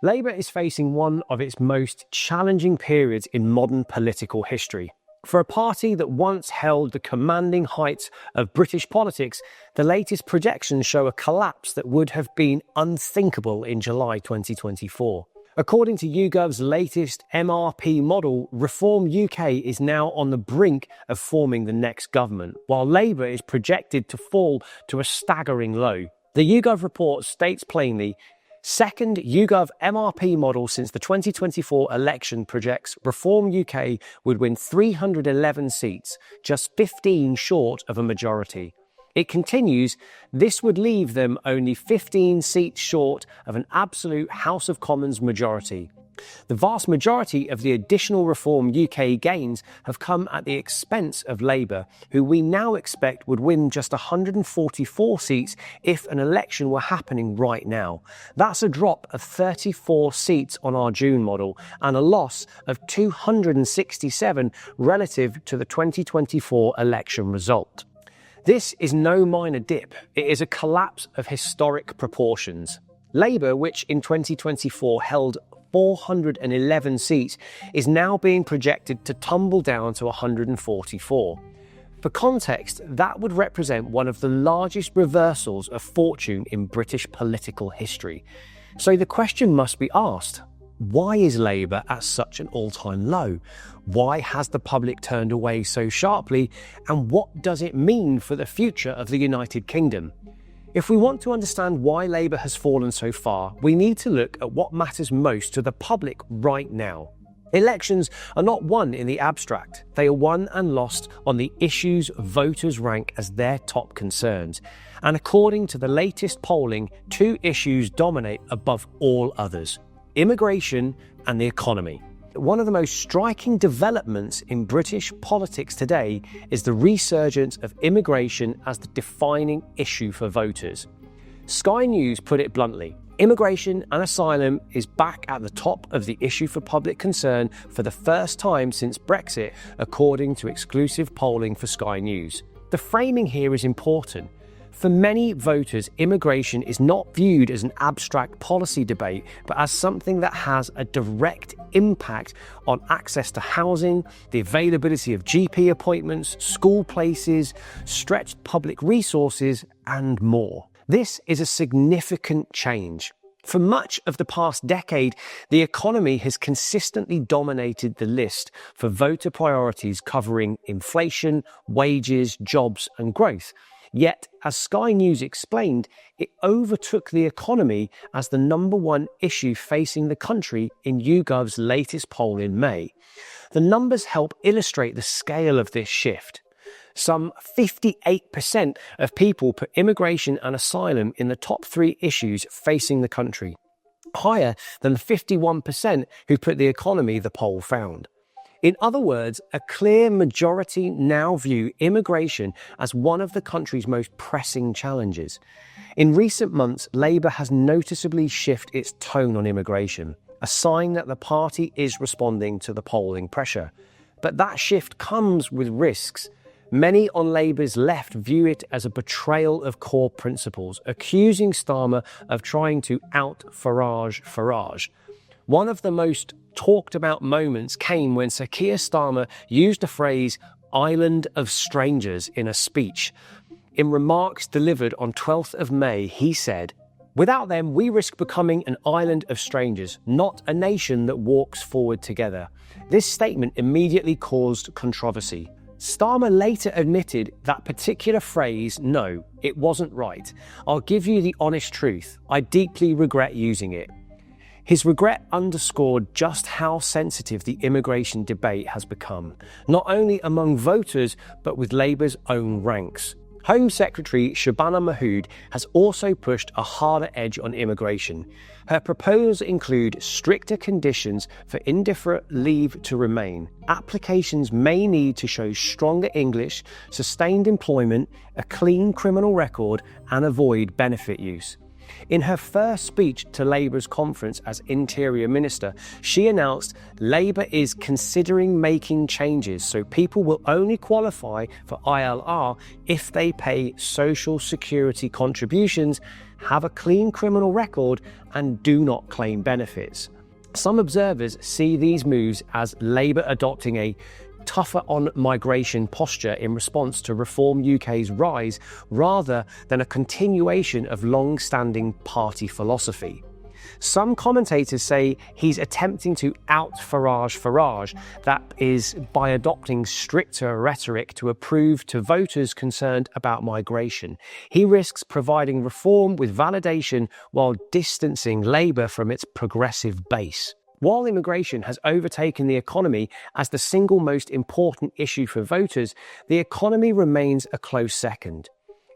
Labour is facing one of its most challenging periods in modern political history. For a party that once held the commanding heights of British politics, the latest projections show a collapse that would have been unthinkable in July 2024. According to YouGov's latest MRP model, Reform UK is now on the brink of forming the next government, while Labour is projected to fall to a staggering low. The YouGov report states plainly, second YouGov MRP model since the 2024 election projects Reform UK would win 311 seats, just 15 short of a majority. It continues, this would leave them only 15 seats short of an absolute House of Commons majority. The vast majority of the additional Reform UK gains have come at the expense of Labour, who we now expect would win just 144 seats if an election were happening right now. That's a drop of 34 seats on our June model and a loss of 267 relative to the 2024 election result. This is no minor dip, it is a collapse of historic proportions. Labour, which in 2024 held 411 seats, is now being projected to tumble down to 144. For context, that would represent one of the largest reversals of fortune in British political history. So the question must be asked, why is Labour at such an all-time low? Why has the public turned away so sharply? And what does it mean for the future of the United Kingdom? If we want to understand why Labour has fallen so far, we need to look at what matters most to the public right now. Elections are not won in the abstract. They are won and lost on the issues voters rank as their top concerns. And according to the latest polling, two issues dominate above all others: immigration and the economy. One of the most striking developments in British politics today is the resurgence of immigration as the defining issue for voters. Sky News put it bluntly, immigration and asylum is back at the top of the issue for public concern for the first time since Brexit, according to exclusive polling for Sky News. The framing here is important. For many voters, immigration is not viewed as an abstract policy debate, but as something that has a direct impact on access to housing, the availability of GP appointments, school places, stretched public resources, and more. This is a significant change. For much of the past decade, the economy has consistently dominated the list for voter priorities covering inflation, wages, jobs, and growth. Yet, as Sky News explained, it overtook the economy as the number one issue facing the country in YouGov's latest poll in May. The numbers help illustrate the scale of this shift. Some 58% of people put immigration and asylum in the top three issues facing the country, higher than the 51% who put the economy, the poll found. In other words, a clear majority now view immigration as one of the country's most pressing challenges. In recent months, Labour has noticeably shifted its tone on immigration, a sign that the party is responding to the polling pressure. But that shift comes with risks. Many on Labour's left view it as a betrayal of core principles, accusing Starmer of trying to out-Farage. One of the most talked about moments came when Sir Keir Starmer used the phrase "island of strangers" in a speech. In remarks delivered on 12th of May, he said, "Without them, we risk becoming an island of strangers, not a nation that walks forward together." This statement immediately caused controversy. Starmer later admitted that particular phrase, "No, it wasn't right. I'll give you the honest truth. I deeply regret using it." His regret underscored just how sensitive the immigration debate has become, not only among voters, but with Labour's own ranks. Home Secretary Shabana Mahood has also pushed a harder edge on immigration. Her proposals include stricter conditions for indefinite leave to remain. Applications may need to show stronger English, sustained employment, a clean criminal record, and avoid benefit use. In her first speech to Labour's conference as Interior Minister, she announced Labour is considering making changes so people will only qualify for ILR if they pay social security contributions, have a clean criminal record, and do not claim benefits. Some observers see these moves as Labour adopting a tougher on migration posture in response to Reform UK's rise, rather than a continuation of long-standing party philosophy. Some commentators say he's attempting to out-Farage, that is, by adopting stricter rhetoric to approve to voters concerned about migration. He risks providing reform with validation while distancing Labour from its progressive base. While immigration has overtaken the economy as the single most important issue for voters, the economy remains a close second.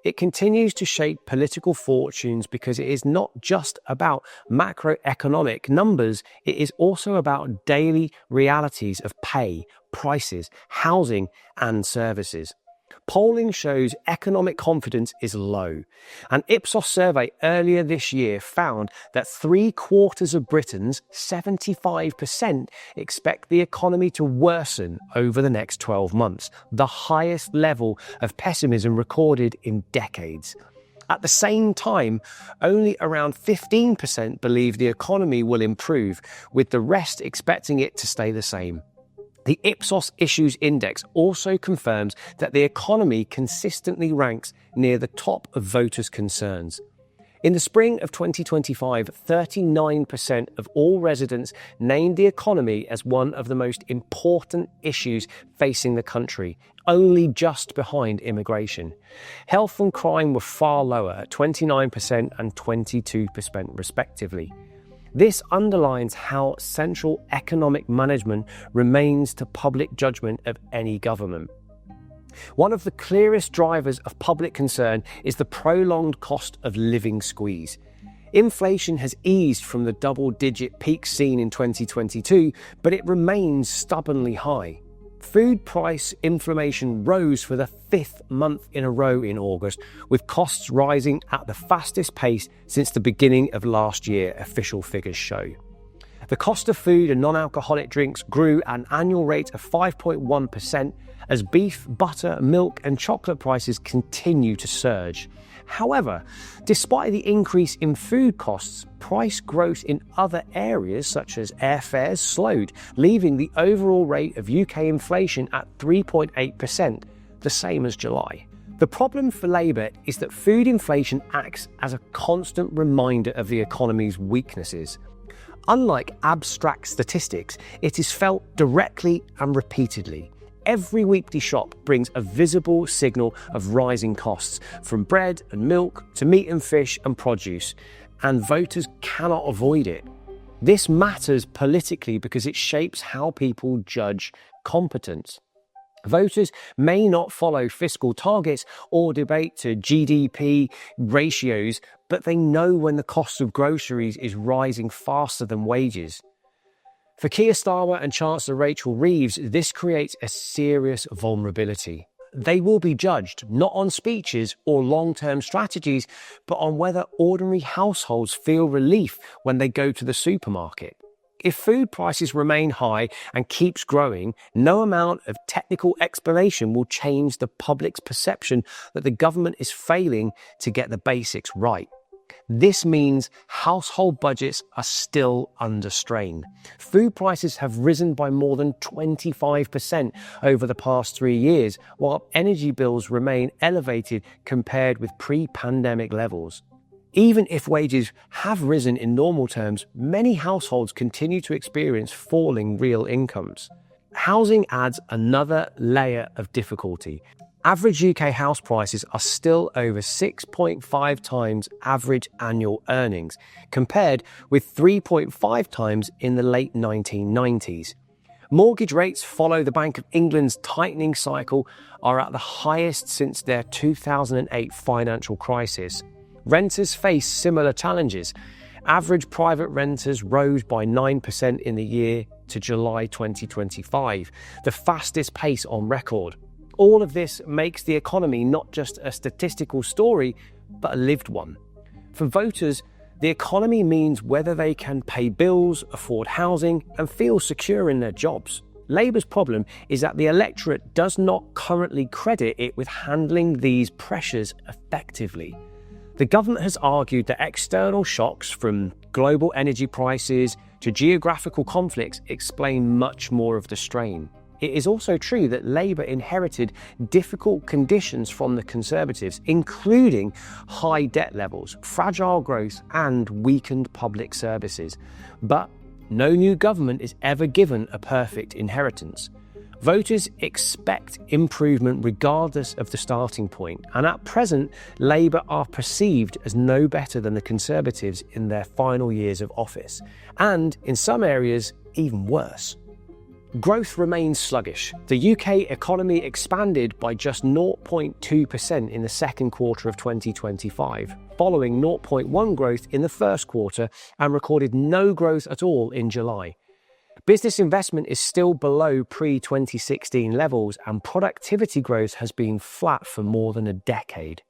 It continues to shape political fortunes because it is not just about macroeconomic numbers, it is also about daily realities of pay, prices, housing, and services. Polling shows economic confidence is low. An Ipsos survey earlier this year found that 3/4 of Britons, 75%, expect the economy to worsen over the next 12 months, the highest level of pessimism recorded in decades. At the same time, only around 15% believe the economy will improve, with the rest expecting it to stay the same. The Ipsos Issues Index also confirms that the economy consistently ranks near the top of voters' concerns. In the spring of 2025, 39% of all residents named the economy as one of the most important issues facing the country, only just behind immigration. Health and crime were far lower at 29% and 22% respectively. This underlines how central economic management remains to public judgment of any government. One of the clearest drivers of public concern is the prolonged cost of living squeeze. Inflation has eased from the double-digit peak seen in 2022, but it remains stubbornly high. Food price inflation rose for the 5th month in a row in August, with costs rising at the fastest pace since the beginning of last year, official figures show. The cost of food and non-alcoholic drinks grew at an annual rate of 5.1% as beef, butter, milk and chocolate prices continue to surge. However, despite the increase in food costs, price growth in other areas such as airfares slowed, leaving the overall rate of UK inflation at 3.8%, the same as July. The problem for Labour is that food inflation acts as a constant reminder of the economy's weaknesses. Unlike abstract statistics, it is felt directly and repeatedly. Every weekly shop brings a visible signal of rising costs, from bread and milk to meat and fish and produce, and voters cannot avoid it. This matters politically because it shapes how people judge competence. Voters may not follow fiscal targets or debate to GDP ratios, but they know when the cost of groceries is rising faster than wages. For Keir Starmer and Chancellor Rachel Reeves, this creates a serious vulnerability. They will be judged not on speeches or long-term strategies, but on whether ordinary households feel relief when they go to the supermarket. If food prices remain high and keeps growing, no amount of technical explanation will change the public's perception that the government is failing to get the basics right. This means household budgets are still under strain. Food prices have risen by more than 25% over the past 3 years, while energy bills remain elevated compared with pre-pandemic levels. Even if wages have risen in normal terms, many households continue to experience falling real incomes. Housing adds another layer of difficulty. Average UK house prices are still over 6.5 times average annual earnings, compared with 3.5 times in the late 1990s. Mortgage rates follow the Bank of England's tightening cycle, are at the highest since their 2008 financial crisis. Renters face similar challenges. Average private renters rose by 9% in the year to July 2025, the fastest pace on record. All of this makes the economy not just a statistical story, but a lived one. For voters, the economy means whether they can pay bills, afford housing, and feel secure in their jobs. Labour's problem is that the electorate does not currently credit it with handling these pressures effectively. The government has argued that external shocks, from global energy prices to geographical conflicts, explain much more of the strain. It is also true that Labour inherited difficult conditions from the Conservatives, including high debt levels, fragile growth, and weakened public services. But no new government is ever given a perfect inheritance. Voters expect improvement regardless of the starting point, and at present, Labour are perceived as no better than the Conservatives in their final years of office, and in some areas, even worse. Growth remains sluggish. The UK economy expanded by just 0.2% in the second quarter of 2025, following 0.1% growth in the first quarter, and recorded no growth at all in July. Business investment is still below pre-2016 levels, and productivity growth has been flat for more than a decade.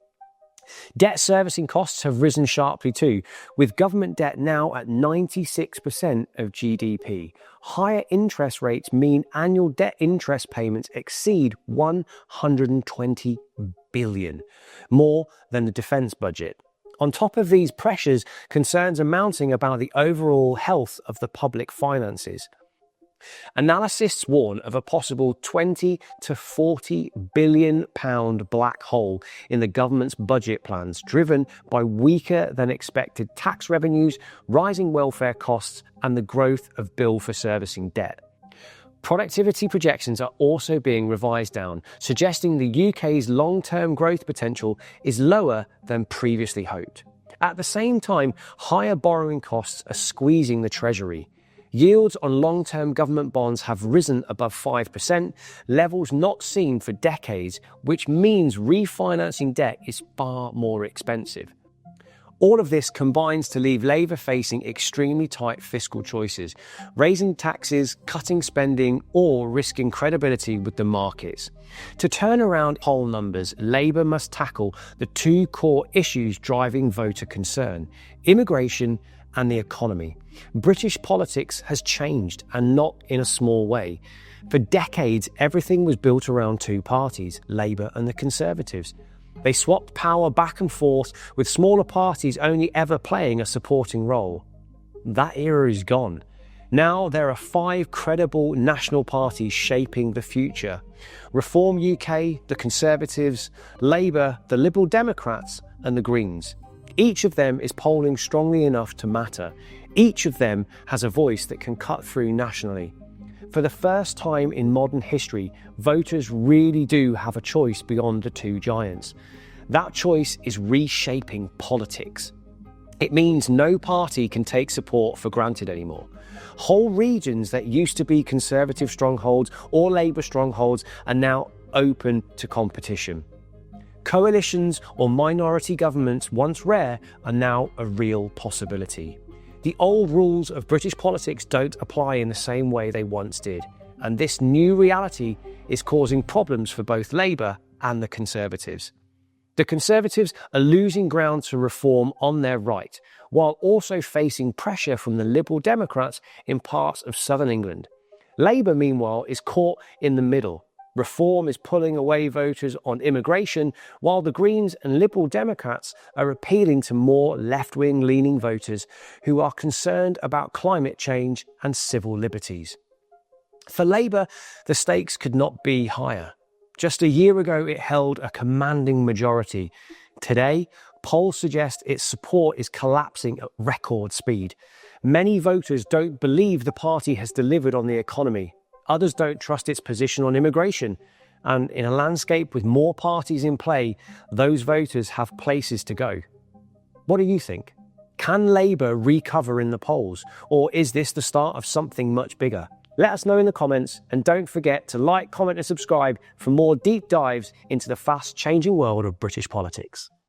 Debt servicing costs have risen sharply too, with government debt now at 96% of GDP. Higher interest rates mean annual debt interest payments exceed $120 billion, more than the defence budget. On top of these pressures, concerns are mounting about the overall health of the public finances. Analysts warn of a possible £20 to £40 billion black hole in the government's budget plans, driven by weaker than expected tax revenues, rising welfare costs, and the growth of bill for servicing debt. Productivity projections are also being revised down, suggesting the UK's long-term growth potential is lower than previously hoped. At the same time, higher borrowing costs are squeezing the Treasury. Yields on long-term government bonds have risen above 5%, levels not seen for decades, which means refinancing debt is far more expensive. All of this combines to leave Labour facing extremely tight fiscal choices, raising taxes, cutting spending, or risking credibility with the markets. To turn around poll numbers, Labour must tackle the two core issues driving voter concern: immigration and the economy. British politics has changed, and not in a small way. For decades, everything was built around two parties, Labour and the Conservatives. They swapped power back and forth, with smaller parties only ever playing a supporting role. That era is gone. Now there are 5 credible national parties shaping the future: Reform UK, the Conservatives, Labour, the Liberal Democrats, and the Greens. Each of them is polling strongly enough to matter. Each of them has a voice that can cut through nationally. For the first time in modern history, voters really do have a choice beyond the two giants. That choice is reshaping politics. It means no party can take support for granted anymore. Whole regions that used to be Conservative strongholds or Labour strongholds are now open to competition. Coalitions or minority governments, once rare, are now a real possibility. The old rules of British politics don't apply in the same way they once did, and this new reality is causing problems for both Labour and the Conservatives. The Conservatives are losing ground to reform on their right, while also facing pressure from the Liberal Democrats in parts of southern England. Labour, meanwhile, is caught in the middle. Reform is pulling away voters on immigration, while the Greens and Liberal Democrats are appealing to more left-wing leaning voters who are concerned about climate change and civil liberties. For Labour, the stakes could not be higher. Just a year ago, it held a commanding majority. Today, polls suggest its support is collapsing at record speed. Many voters don't believe the party has delivered on the economy. Others don't trust its position on immigration. And in a landscape with more parties in play, those voters have places to go. What do you think? Can Labour recover in the polls? Or is this the start of something much bigger? Let us know in the comments, and don't forget to like, comment and subscribe for more deep dives into the fast-changing world of British politics.